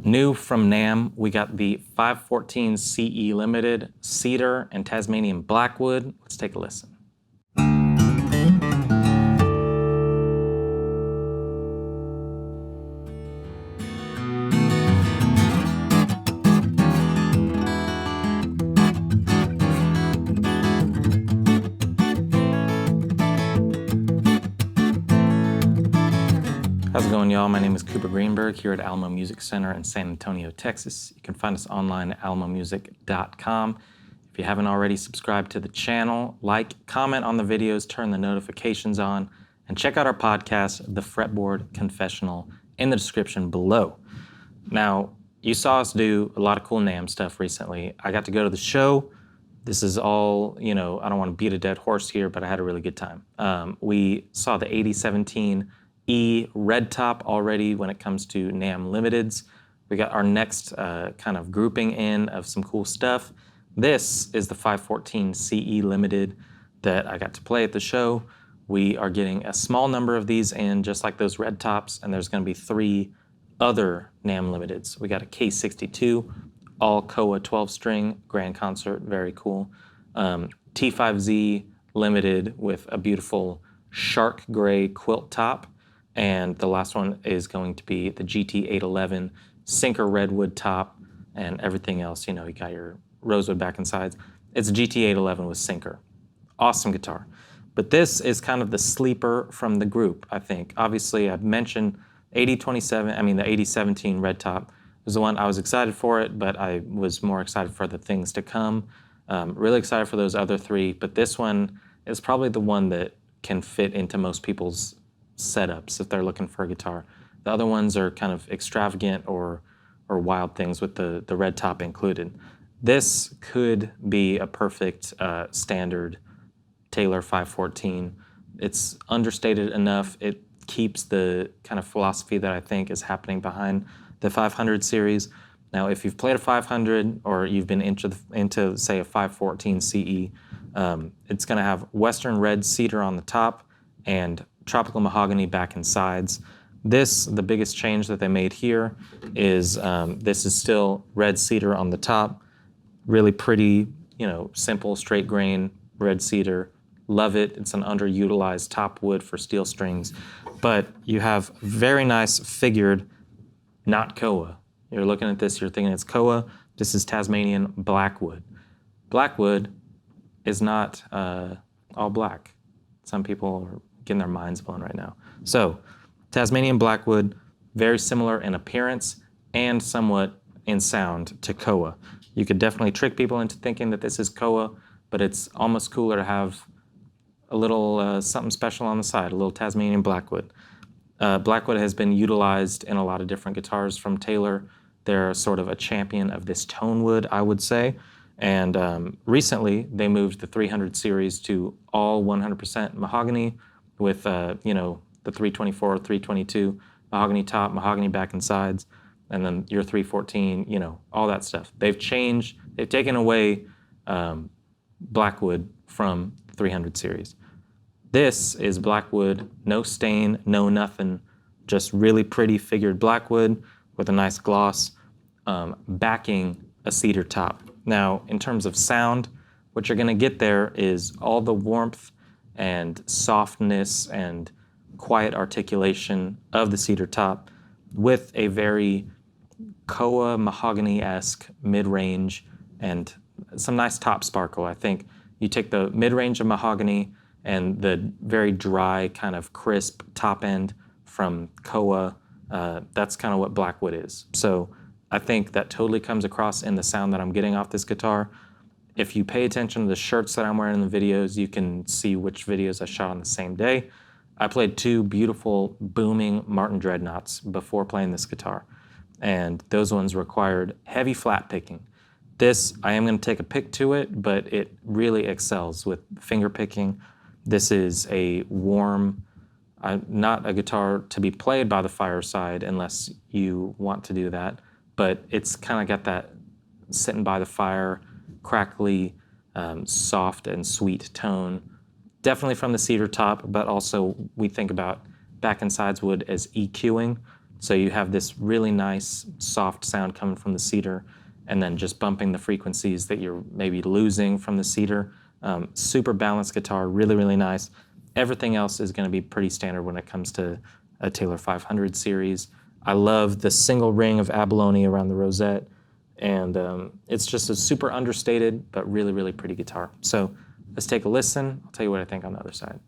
New from NAMM, we got the 514 CE Limited, Cedar, and Tasmanian Blackwood. Let's take a listen. How's it going, y'all? My name is Cooper Greenberg here at Alamo Music Center in San Antonio, Texas. You can find us online at alamomusic.com. If you haven't already subscribed to the channel, like, comment on the videos, turn the notifications on, and check out our podcast, The Fretboard Confessional, in the description below. Now, you saw us do a lot of cool NAMM stuff recently. I got to go to the show. This is all, I don't want to beat a dead horse here, but I had a really good time. We saw the 8017 red top already when it comes to NAMM Limiteds. We got our next kind of grouping in of some cool stuff. This is the 514 CE Limited that I got to play at the show. We are getting a small number of these in, just like those red tops, and there's going to be 3 other NAMM Limiteds. We got a K62, all Koa 12-string, grand concert, very cool. T5Z Limited with a beautiful shark gray quilt top. And the last one is going to be the GT811 Sinker Redwood top and everything else. You got your rosewood back and sides. It's a GT811 with Sinker. Awesome guitar. But this is kind of the sleeper from the group, I think. Obviously, I've mentioned the 8017 red top was the one I was excited for it, but I was more excited for the things to come. Really excited for those other 3, but this one is probably the one that can fit into most people's setups if they're looking for a guitar. The other ones are kind of extravagant or wild things with the red top included. This could be a perfect standard Taylor 514. It's understated enough. It keeps the kind of philosophy that I think is happening behind the 500 series. Now, if you've played a 500 or you've been into say a 514 CE, it's going to have Western red cedar on the top and tropical mahogany back and sides. The biggest change that they made here is this is still red cedar on the top. Really pretty, simple, straight grain, red cedar. Love it. It's an underutilized top wood for steel strings. But you have very nice figured, not Koa. You're looking at this, you're thinking it's Koa. This is Tasmanian Blackwood. Blackwood is not all black. Some people are getting their minds blown right now. So, Tasmanian Blackwood, very similar in appearance and somewhat in sound to Koa. You could definitely trick people into thinking that this is Koa, but it's almost cooler to have a little something special on the side, a little Tasmanian Blackwood. Blackwood has been utilized in a lot of different guitars from Taylor. They're sort of a champion of this tone wood, I would say. And recently, they moved the 300 series to all 100% mahogany, with the 324, 322 mahogany top, mahogany back and sides, and then your 314, all that stuff. They've taken away Blackwood from 300 series. This is Blackwood, no stain, no nothing, just really pretty figured Blackwood with a nice gloss, backing a cedar top. Now, in terms of sound, what you're gonna get there is all the warmth and softness and quiet articulation of the cedar top with a very Koa mahogany-esque mid-range and some nice top sparkle. I think you take the mid-range of mahogany and the very dry, kind of crisp top end from Koa, that's kind of what Blackwood is. So I think that totally comes across in the sound that I'm getting off this guitar. If you pay attention to the shirts that I'm wearing in the videos, you can see which videos I shot on the same day. I played 2 beautiful, booming Martin Dreadnoughts before playing this guitar, and those ones required heavy flat picking. This, I am going to take a pick to it, but it really excels with finger picking. This is a warm, not a guitar to be played by the fireside unless you want to do that, but it's kind of got that sitting by the fire, crackly, soft and sweet tone. Definitely from the cedar top, but also we think about back and sides wood as EQing. So you have this really nice soft sound coming from the cedar, and then just bumping the frequencies that you're maybe losing from the cedar. Super balanced guitar, really, really nice. Everything else is going to be pretty standard when it comes to a Taylor 500 series. I love the single ring of abalone around the rosette, and it's just a super understated but really, really pretty guitar. So let's take a listen. I'll tell you what I think on the other side.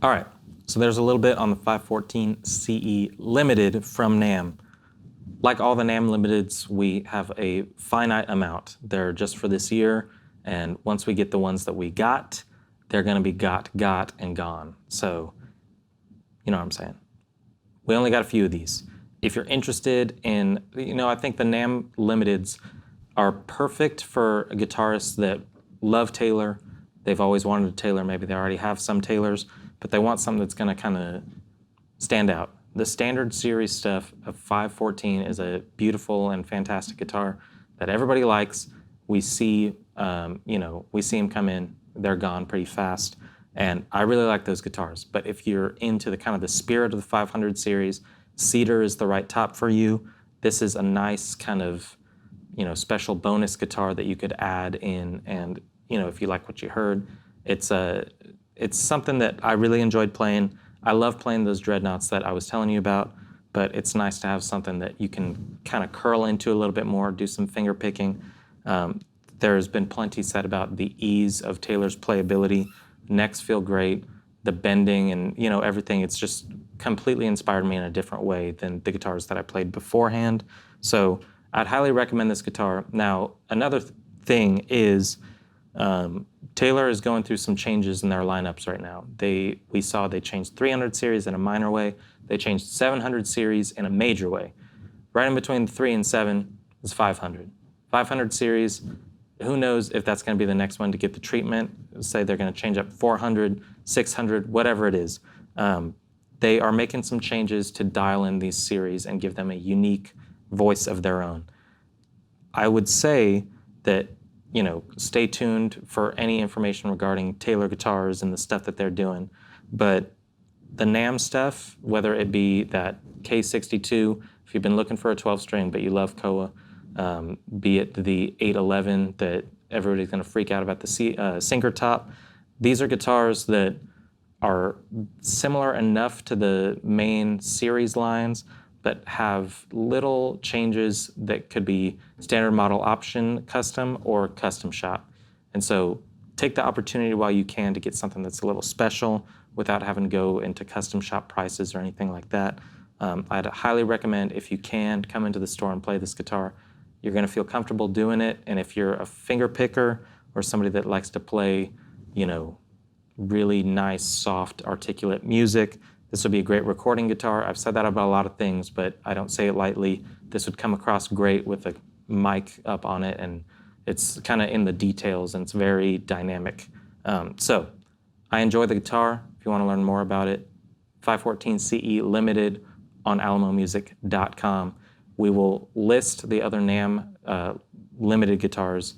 All right, so there's a little bit on the 514 CE Limited from NAMM. Like all the NAMM Limiteds, we have a finite amount. They're just for this year, and once we get the ones that we got, they're gonna be got, and gone. So, you know what I'm saying. We only got a few of these. If you're interested in, I think the NAMM Limiteds are perfect for guitarists that love Taylor. They've always wanted a Taylor, maybe they already have some Taylors, but they want something that's gonna kind of stand out. The standard series stuff of 514 is a beautiful and fantastic guitar that everybody likes. We see, we see them come in, they're gone pretty fast, and I really like those guitars. But if you're into the kind of the spirit of the 500 series, Cedar is the right top for you. This is a nice kind of, special bonus guitar that you could add in, and if you like what you heard, it's something that I really enjoyed playing. I love playing those dreadnoughts that I was telling you about, but it's nice to have something that you can kind of curl into a little bit more, do some finger picking. There's been plenty said about the ease of Taylor's playability. Necks feel great, the bending and everything. It's just completely inspired me in a different way than the guitars that I played beforehand. So I'd highly recommend this guitar. Now, another thing is Taylor is going through some changes in their lineups right now. We saw they changed 300 series in a minor way. They changed 700 series in a major way. Right in between 3 and 7 is 500. 500 series, who knows if that's going to be the next one to get the treatment. Say they're going to change up 400, 600, whatever it is. They are making some changes to dial in these series and give them a unique voice of their own. I would say that, stay tuned for any information regarding Taylor guitars and the stuff that they're doing. But the NAMM stuff, whether it be that K62, if you've been looking for a 12-string but you love Koa, be it the 811 that everybody's going to freak out about the sinker top, these are guitars that are similar enough to the main series lines, but have little changes that could be standard model option custom or custom shop. And so take the opportunity while you can to get something that's a little special without having to go into custom shop prices or anything like that. I'd highly recommend, if you can, come into the store and play this guitar. You're gonna feel comfortable doing it, and if you're a finger picker or somebody that likes to play, really nice, soft, articulate music, this would be a great recording guitar. I've said that about a lot of things, but I don't say it lightly. This would come across great with a mic up on it, and it's kind of in the details, and it's very dynamic. So I enjoy the guitar. If you want to learn more about it, 514 CE Limited on alamomusic.com. We will list the other NAMM limited guitars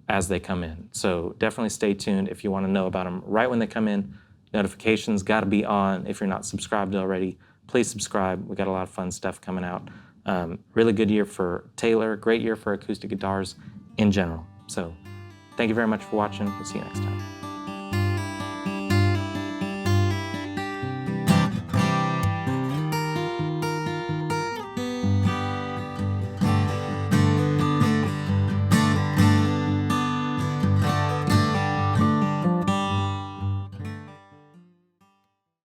as they come in. So definitely stay tuned if you want to know about them right when they come in. Notifications got to be on. If you're not subscribed already, please subscribe. We got a lot of fun stuff coming out. Really good year for Taylor, great year for acoustic guitars in general. So thank you very much for watching. We'll see you next time.